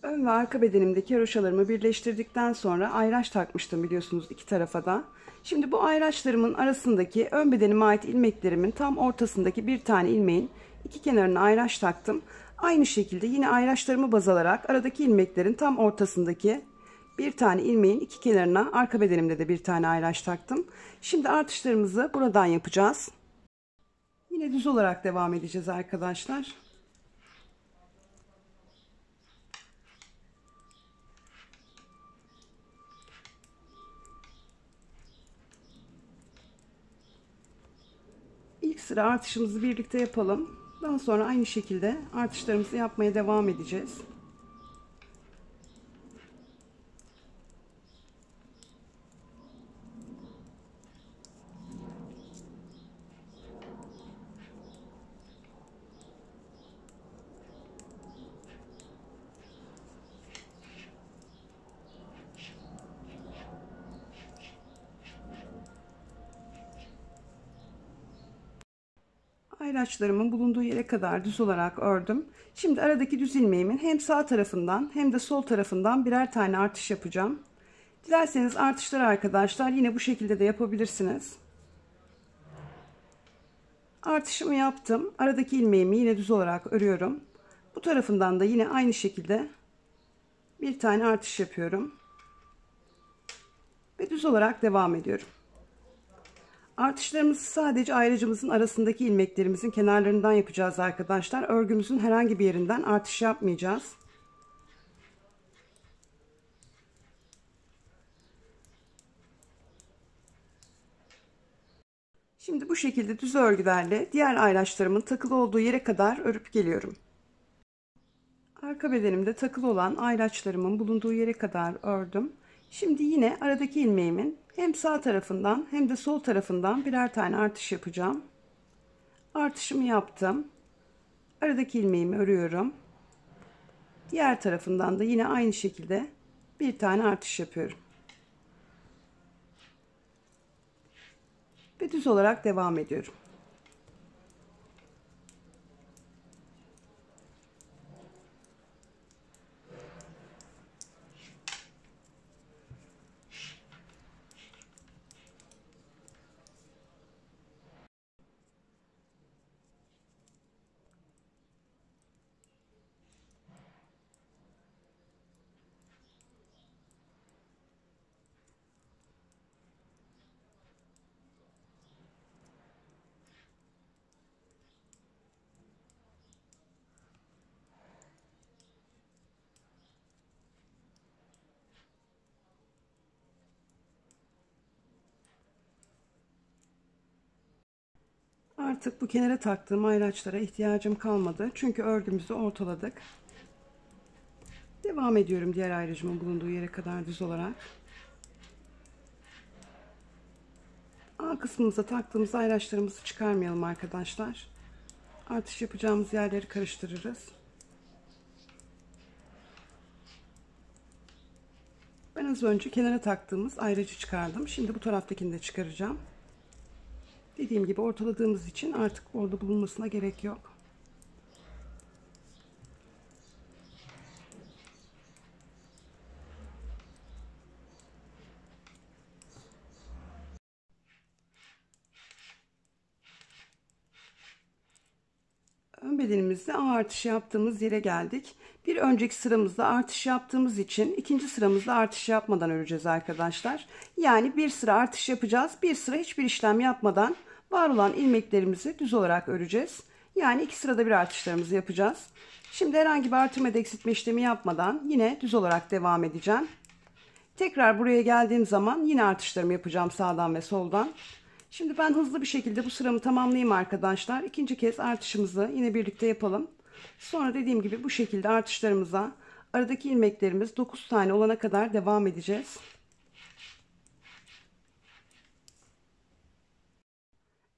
Speaker 1: Ön ve arka bedenimdeki haroşalarımı birleştirdikten sonra ayraç takmıştım biliyorsunuz iki tarafa da. Şimdi bu ayraçlarımın arasındaki ön bedenime ait ilmeklerimin tam ortasındaki bir tane ilmeğin iki kenarına ayraç taktım. Aynı şekilde yine ayraçlarımı baz alarak aradaki ilmeklerin tam ortasındaki bir tane ilmeğin iki kenarına arka bedenimde de bir tane ayraç taktım. Şimdi artışlarımızı buradan yapacağız. Yine düz olarak devam edeceğiz arkadaşlar. İlk sıra artışımızı birlikte yapalım. Daha sonra aynı şekilde artışlarımızı yapmaya devam edeceğiz. Ayraçlarımın bulunduğu yere kadar düz olarak ördüm. Şimdi aradaki düz ilmeğimin hem sağ tarafından hem de sol tarafından birer tane artış yapacağım. Dilerseniz artışları arkadaşlar yine bu şekilde de yapabilirsiniz. Artışımı yaptım. Aradaki ilmeğimi yine düz olarak örüyorum. Bu tarafından da yine aynı şekilde bir tane artış yapıyorum. Ve düz olarak devam ediyorum. Artışlarımızı sadece ayracımızın arasındaki ilmeklerimizin kenarlarından yapacağız arkadaşlar. Örgümüzün herhangi bir yerinden artış yapmayacağız. Şimdi bu şekilde düz örgülerle diğer ayraçlarımın takılı olduğu yere kadar örüp geliyorum. Arka bedenimde takılı olan ayraçlarımın bulunduğu yere kadar ördüm. Şimdi yine aradaki ilmeğimin hem sağ tarafından hem de sol tarafından birer tane artış yapacağım. Artışımı yaptım. Aradaki ilmeğimi örüyorum. Diğer tarafından da yine aynı şekilde bir tane artış yapıyorum. Ve düz olarak devam ediyorum. Artık bu kenara taktığım ayraçlara ihtiyacım kalmadı. Çünkü örgümüzü ortaladık. Devam ediyorum diğer ayracımın bulunduğu yere kadar düz olarak. A kısmımıza taktığımız ayraçlarımızı çıkarmayalım arkadaşlar. Artış yapacağımız yerleri karıştırırız. Ben az önce kenara taktığımız ayracı çıkardım. Şimdi bu taraftakini de çıkaracağım. Dediğim gibi ortaladığımız için artık orada bulunmasına gerek yok. Ön bedenimizde A artışı yaptığımız yere geldik. Bir önceki sıramızda artış yaptığımız için ikinci sıramızda artış yapmadan öreceğiz arkadaşlar. Yani bir sıra artış yapacağız. Bir sıra hiçbir işlem yapmadan var olan ilmeklerimizi düz olarak öreceğiz. Yani iki sırada bir artışlarımızı yapacağız. Şimdi herhangi bir artırma ya da eksiltme işlemi yapmadan yine düz olarak devam edeceğim. Tekrar buraya geldiğim zaman yine artışlarımı yapacağım sağdan ve soldan. Şimdi ben hızlı bir şekilde bu sıramı tamamlayayım arkadaşlar. İkinci kez artışımızı yine birlikte yapalım. Sonra dediğim gibi bu şekilde artışlarımıza aradaki ilmeklerimiz 9 tane olana kadar devam edeceğiz.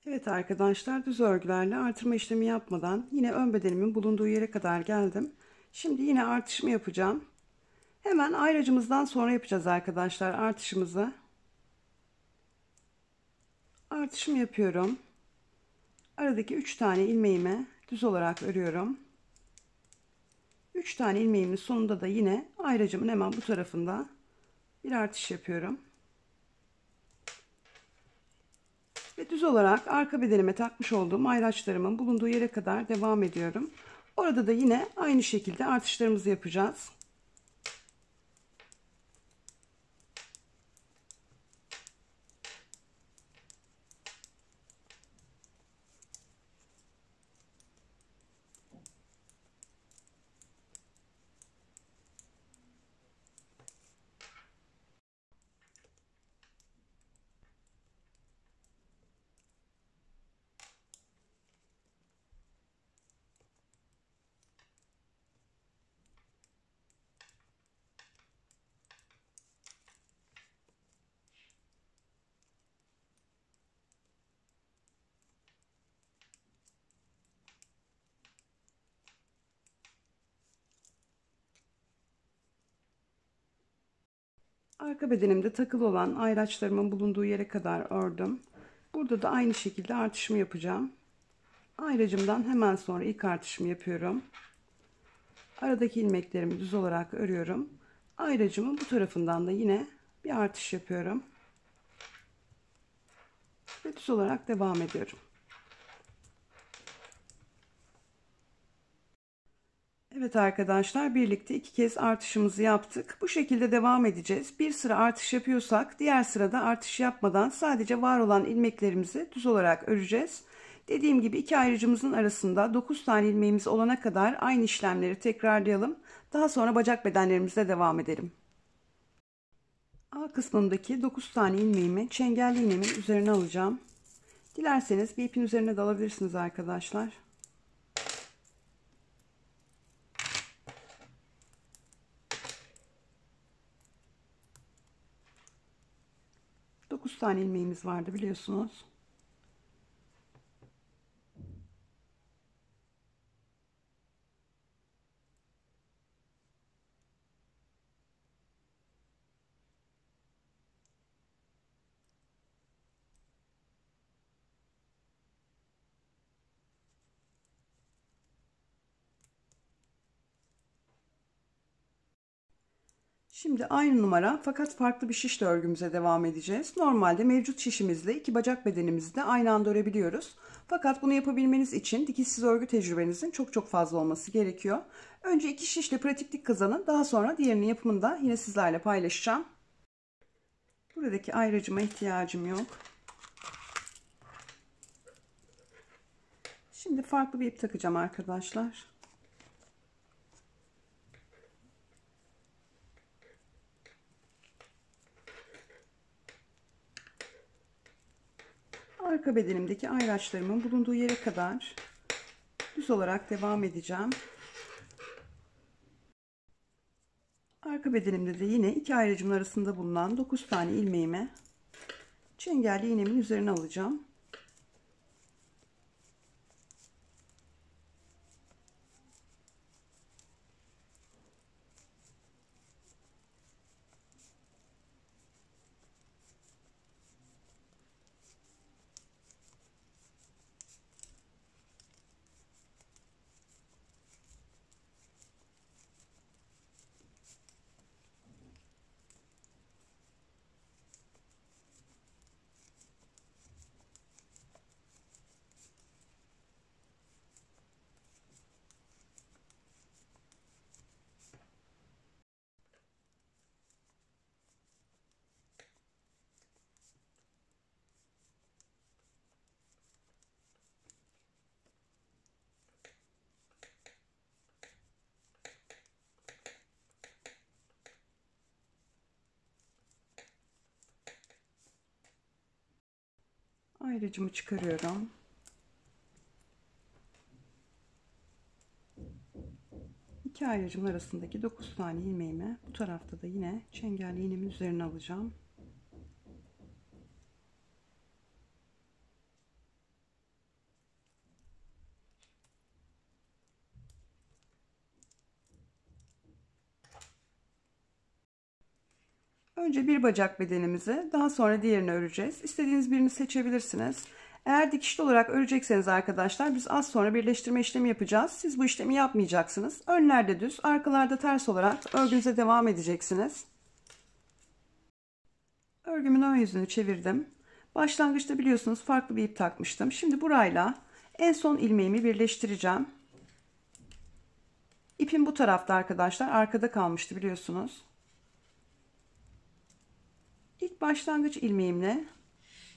Speaker 1: Evet arkadaşlar, düz örgülerle artırma işlemi yapmadan yine ön bedenimin bulunduğu yere kadar geldim. Şimdi yine artışımı yapacağım. Hemen ayracımızdan sonra yapacağız arkadaşlar artışımızı. Artışımı yapıyorum. Aradaki 3 tane ilmeğimi düz olarak örüyorum. 3 tane ilmeğimin sonunda da yine ayracımın hemen bu tarafında bir artış yapıyorum. Ve düz olarak arka bedenime takmış olduğum ayraçlarımın bulunduğu yere kadar devam ediyorum. Orada da yine aynı şekilde artışlarımızı yapacağız. Arka bedenimde takılı olan ayraçlarımın bulunduğu yere kadar ördüm. Burada da aynı şekilde artışımı yapacağım. Ayracımdan hemen sonra ilk artışımı yapıyorum. Aradaki ilmeklerimi düz olarak örüyorum. Ayracımın bu tarafından da yine bir artış yapıyorum. Ve düz olarak devam ediyorum. Evet arkadaşlar, birlikte iki kez artışımızı yaptık. Bu şekilde devam edeceğiz. Bir sıra artış yapıyorsak diğer sırada artış yapmadan sadece var olan ilmeklerimizi düz olarak öreceğiz. Dediğim gibi iki ayrıcımızın arasında 9 tane ilmeğimiz olana kadar aynı işlemleri tekrarlayalım. Daha sonra bacak bedenlerimizle devam edelim. A kısmındaki 9 tane ilmeğimi çengelli iğnemin üzerine alacağım. Dilerseniz bir ipin üzerine de alabilirsiniz arkadaşlar. 9 tane ilmeğimiz vardı biliyorsunuz. Şimdi aynı numara fakat farklı bir şişle örgümüze devam edeceğiz. Normalde mevcut şişimizle iki bacak bedenimizi de aynı anda örebiliyoruz. Fakat bunu yapabilmeniz için dikişsiz örgü tecrübenizin çok fazla olması gerekiyor. Önce iki şişle pratiklik kazanın. Daha sonra diğerinin yapımını da yine sizlerle paylaşacağım. Buradaki ayracıma ihtiyacım yok. Şimdi farklı bir ip takacağım arkadaşlar. Arka bedenimdeki ayraçlarımın bulunduğu yere kadar düz olarak devam edeceğim. Arka bedenimde de yine iki ayracımın arasında bulunan 9 tane ilmeğimi çengelli iğnemin üzerine alacağım. Ayracımı çıkarıyorum. İki ayracımın arasındaki 9 tane ilmeğimi bu tarafta da yine çengelli iğnemin üzerine alacağım. Önce bir bacak bedenimizi, daha sonra diğerini öreceğiz. İstediğiniz birini seçebilirsiniz. Eğer dikişli olarak örecekseniz arkadaşlar, biz az sonra birleştirme işlemi yapacağız. Siz bu işlemi yapmayacaksınız. Önlerde düz, arkalarda ters olarak örgünüze devam edeceksiniz. Örgümün ön yüzünü çevirdim. Başlangıçta biliyorsunuz farklı bir ip takmıştım. Şimdi burayla en son ilmeğimi birleştireceğim. İpim bu tarafta arkadaşlar, arkada kalmıştı biliyorsunuz. İlk başlangıç ilmeğimle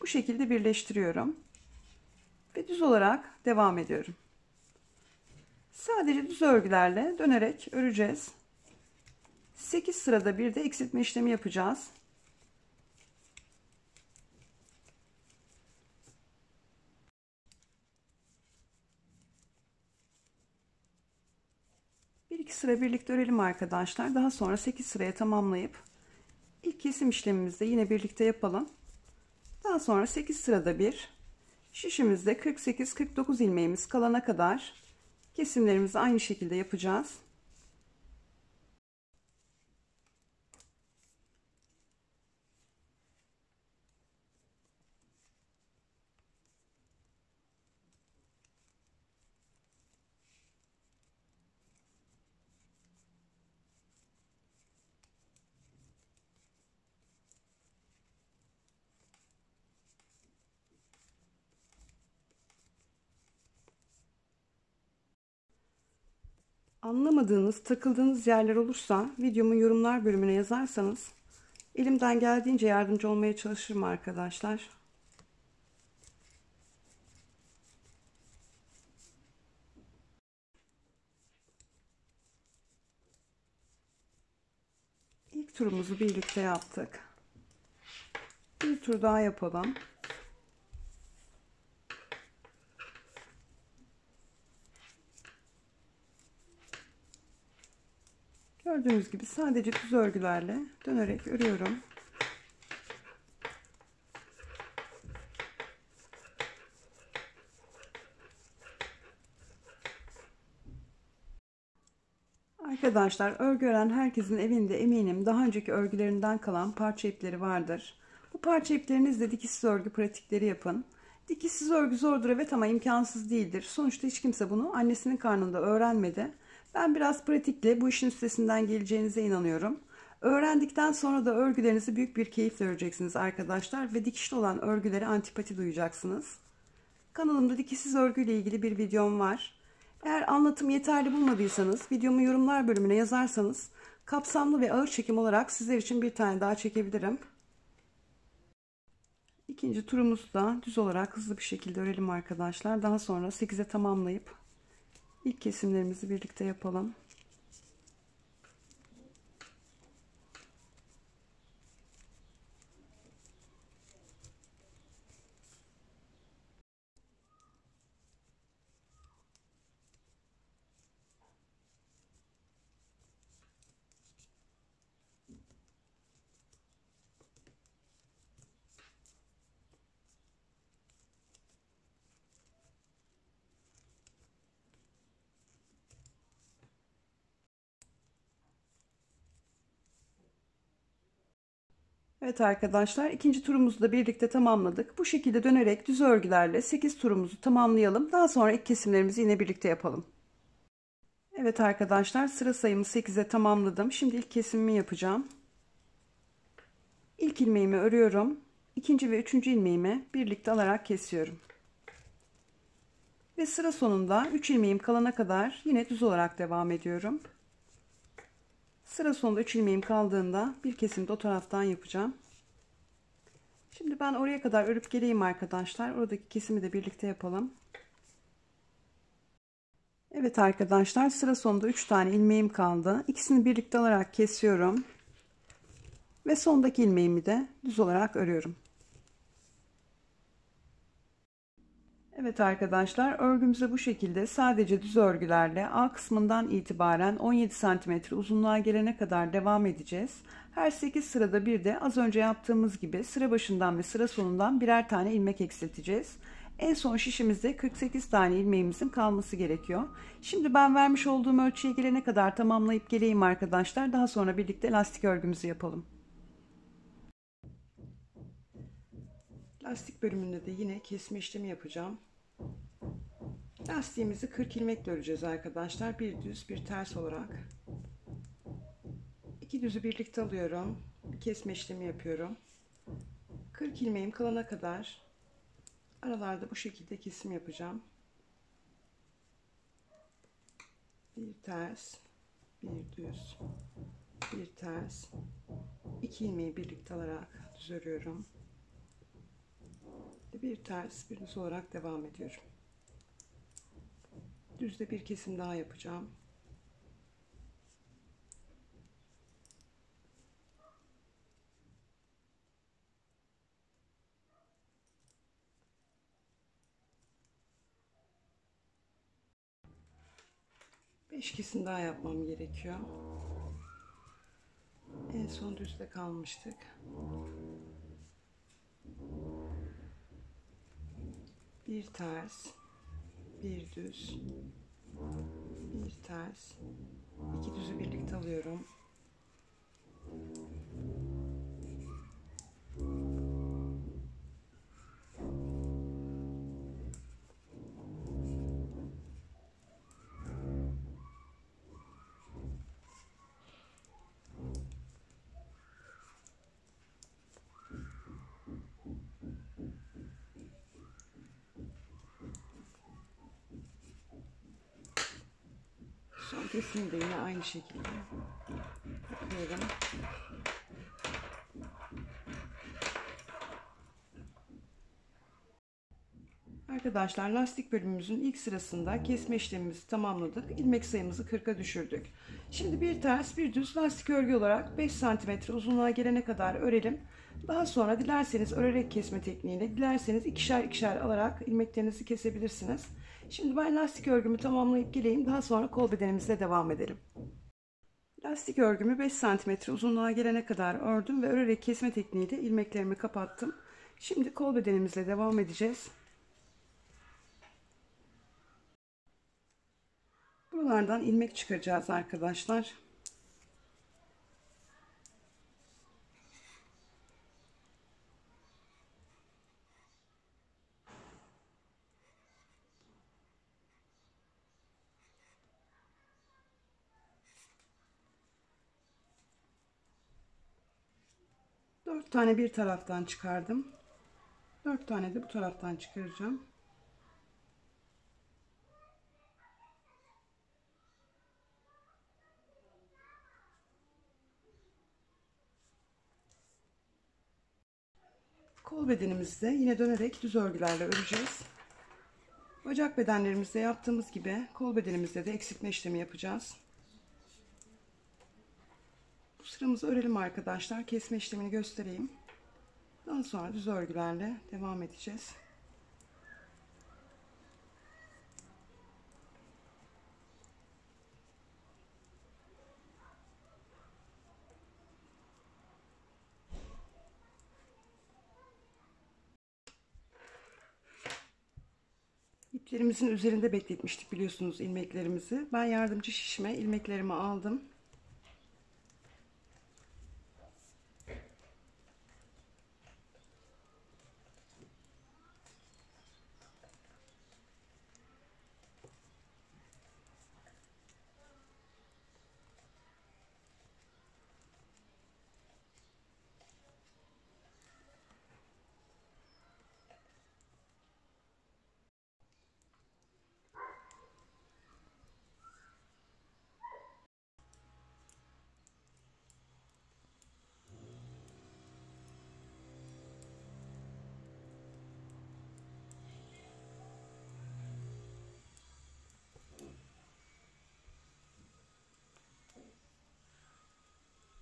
Speaker 1: bu şekilde birleştiriyorum ve düz olarak devam ediyorum. Sadece düz örgülerle dönerek öreceğiz. 8 sırada bir de eksiltme işlemi yapacağız. Bir iki sıra birlikte örelim arkadaşlar. Daha sonra 8 sıraya tamamlayıp ilk kesim işlemimizi de yine birlikte yapalım. Daha sonra 8 sırada bir şişimizde 48-49 ilmeğimiz kalana kadar kesimlerimizi aynı şekilde yapacağız. Anlamadığınız, takıldığınız yerler olursa videomun yorumlar bölümüne yazarsanız elimden geldiğince yardımcı olmaya çalışırım arkadaşlar. İlk turumuzu birlikte yaptık. Bir tur daha yapalım. Gördüğünüz gibi sadece düz örgülerle dönerek örüyorum. Arkadaşlar, örgü ören herkesin evinde eminim daha önceki örgülerinden kalan parça ipleri vardır. Bu parça iplerinizle dikişsiz örgü pratikleri yapın. Dikişsiz örgü zordur evet ama imkansız değildir. Sonuçta hiç kimse bunu annesinin karnında öğrenmedi. Ben biraz pratikle bu işin üstesinden geleceğinize inanıyorum. Öğrendikten sonra da örgülerinizi büyük bir keyifle öreceksiniz arkadaşlar ve dikişli olan örgülere antipati duyacaksınız. Kanalımda dikişsiz örgü ile ilgili bir videom var. Eğer anlatım yeterli bulmadıysanız videomu yorumlar bölümüne yazarsanız kapsamlı ve ağır çekim olarak sizler için bir tane daha çekebilirim. İkinci turumuzu da düz olarak hızlı bir şekilde örelim arkadaşlar. Daha sonra 8'e tamamlayıp ilk kesimlerimizi birlikte yapalım. Evet arkadaşlar, ikinci turumuzu da birlikte tamamladık. Bu şekilde dönerek düz örgülerle 8 turumuzu tamamlayalım. Daha sonra ilk kesimlerimizi yine birlikte yapalım. Evet arkadaşlar, sıra sayımı 8'e tamamladım. Şimdi ilk kesimimi yapacağım. İlk ilmeğimi örüyorum. İkinci ve üçüncü ilmeğimi birlikte alarak kesiyorum. Ve sıra sonunda 3 ilmeğim kalana kadar yine düz olarak devam ediyorum. Sıra sonunda 3 ilmeğim kaldığında bir kesim de o taraftan yapacağım. Şimdi ben oraya kadar örüp geleyim arkadaşlar. Oradaki kesimi de birlikte yapalım. Evet arkadaşlar, sıra sonunda 3 tane ilmeğim kaldı. İkisini birlikte alarak kesiyorum. Ve sondaki ilmeğimi de düz olarak örüyorum. Evet arkadaşlar, örgümüze bu şekilde sadece düz örgülerle A kısmından itibaren 17 cm uzunluğa gelene kadar devam edeceğiz. Her 8 sırada bir de az önce yaptığımız gibi sıra başından ve sıra sonundan birer tane ilmek eksilteceğiz. En son şişimizde 48 tane ilmeğimizin kalması gerekiyor. Şimdi ben vermiş olduğum ölçüye gelene kadar tamamlayıp geleyim arkadaşlar. Daha sonra birlikte lastik örgümüzü yapalım. Lastik bölümünde de yine kesme işlemi yapacağım. Lastiğimizi 40 ilmekle öreceğiz arkadaşlar. Bir düz bir ters olarak. İki düzü birlikte alıyorum. Kesme işlemi yapıyorum. 40 ilmeğim kalana kadar aralarda bu şekilde kesim yapacağım. Bir ters, bir düz, bir ters. 2 ilmeği birlikte alarak düz örüyorum. Bir ters, bir düz olarak devam ediyorum. Düzde bir kesim daha yapacağım. Beş kesim daha yapmam gerekiyor. En son düzde kalmıştık. Bir ters, bir düz, bir ters, iki düzü birlikte alıyorum. Son kesimi de yine aynı şekilde yapıyorum. Arkadaşlar, lastik bölümümüzün ilk sırasında kesme işlemimizi tamamladık. İlmek sayımızı 40'a düşürdük. Şimdi bir ters bir düz lastik örgü olarak 5 cm uzunluğa gelene kadar örelim. Daha sonra dilerseniz örerek kesme tekniğiyle, dilerseniz ikişer ikişer alarak ilmeklerinizi kesebilirsiniz. Şimdi ben lastik örgümü tamamlayıp geleyim. Daha sonra kol bedenimizle devam edelim. Lastik örgümü 5 cm uzunluğa gelene kadar ördüm ve örerek kesme tekniğiyle ilmeklerimi kapattım. Şimdi kol bedenimizle devam edeceğiz. Buralardan ilmek çıkaracağız arkadaşlar. Dört tane bir taraftan çıkardım. 4 tane de bu taraftan çıkaracağım. Kol bedenimizde yine dönerek düz örgülerle öreceğiz. Bacak bedenlerimizde yaptığımız gibi kol bedenimizde de eksiltme işlemi yapacağız. Bu sıramızı örelim arkadaşlar. Kesme işlemini göstereyim. Daha sonra düz örgülerle devam edeceğiz. İplerimizin üzerinde bekletmiştik biliyorsunuz ilmeklerimizi. Ben yardımcı şişime ilmeklerimi aldım.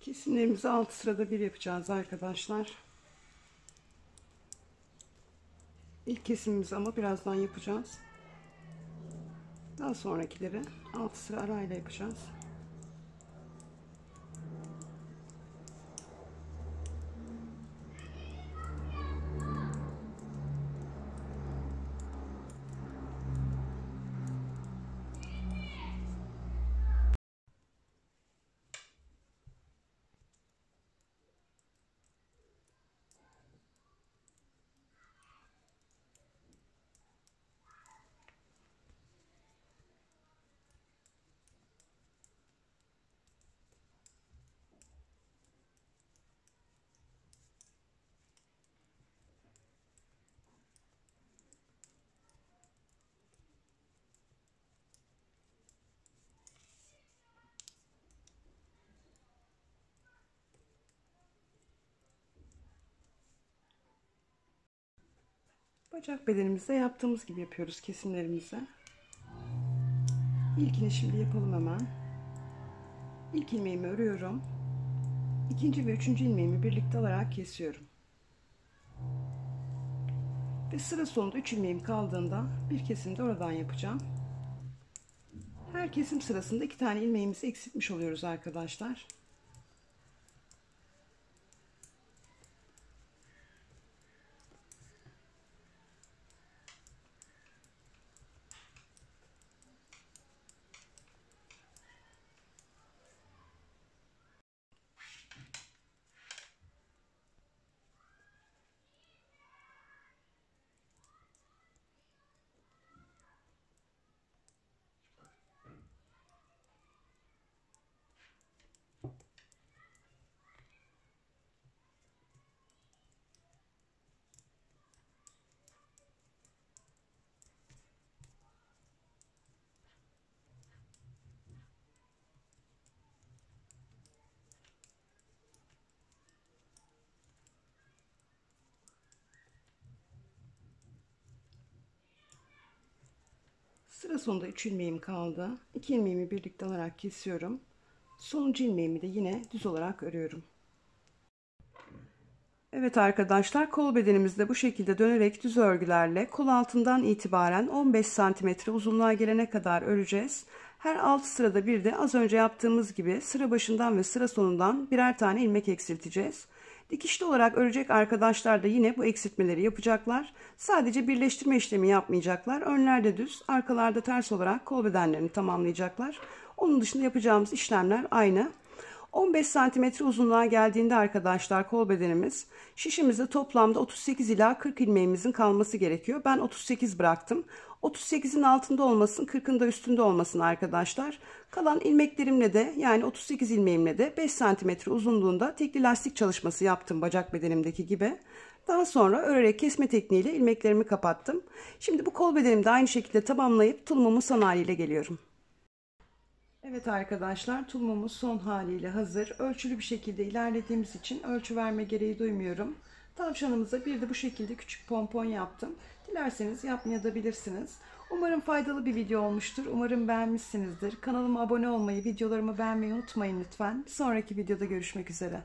Speaker 1: Kesimlerimizi 6 sırada bir yapacağız arkadaşlar. İlk kesimimizi ama birazdan yapacağız. Daha sonrakileri 6 sıra arayla yapacağız. Bacak bedenimizde yaptığımız gibi yapıyoruz kesimlerimizi. İlkini şimdi yapalım hemen. İlk ilmeğimi örüyorum. İkinci ve üçüncü ilmeğimi birlikte alarak kesiyorum. Ve sıra sonunda 3 ilmeğim kaldığında bir kesim de oradan yapacağım. Her kesim sırasında 2 tane ilmeğimizi eksiltmiş oluyoruz arkadaşlar. Sıra sonunda 3 ilmeğim kaldı. 2 ilmeğimi birlikte alarak kesiyorum. Sonuncu ilmeğimi de yine düz olarak örüyorum. Evet arkadaşlar, kol bedenimizde bu şekilde dönerek düz örgülerle kol altından itibaren 15 santimetre uzunluğa gelene kadar öreceğiz. Her 6 sırada bir de az önce yaptığımız gibi sıra başından ve sıra sonundan birer tane ilmek eksilteceğiz. Dikişli olarak örecek arkadaşlar da yine bu eksiltmeleri yapacaklar. Sadece birleştirme işlemi yapmayacaklar. Önlerde düz, arkalarda ters olarak kol bedenlerini tamamlayacaklar. Onun dışında yapacağımız işlemler aynı. 15 santimetre uzunluğa geldiğinde arkadaşlar kol bedenimiz, şişimizde toplamda 38 ila 40 ilmeğimizin kalması gerekiyor. Ben 38 bıraktım. 38'in altında olmasın, 40'ın da üstünde olmasın arkadaşlar. Kalan ilmeklerimle de, yani 38 ilmeğimle de 5 santimetre uzunluğunda tekli lastik çalışması yaptım bacak bedenimdeki gibi. Daha sonra örerek kesme tekniğiyle ilmeklerimi kapattım. Şimdi bu kol bedenimi de aynı şekilde tamamlayıp tulumumun son haliyle geliyorum. Evet arkadaşlar, tulumumuz son haliyle hazır. Ölçülü bir şekilde ilerlediğimiz için ölçü verme gereği duymuyorum. Tavşanımıza bir de bu şekilde küçük pompon yaptım. Dilerseniz yapmayabilirsiniz. Umarım faydalı bir video olmuştur. Umarım beğenmişsinizdir. Kanalıma abone olmayı, videolarımı beğenmeyi unutmayın lütfen. Bir sonraki videoda görüşmek üzere.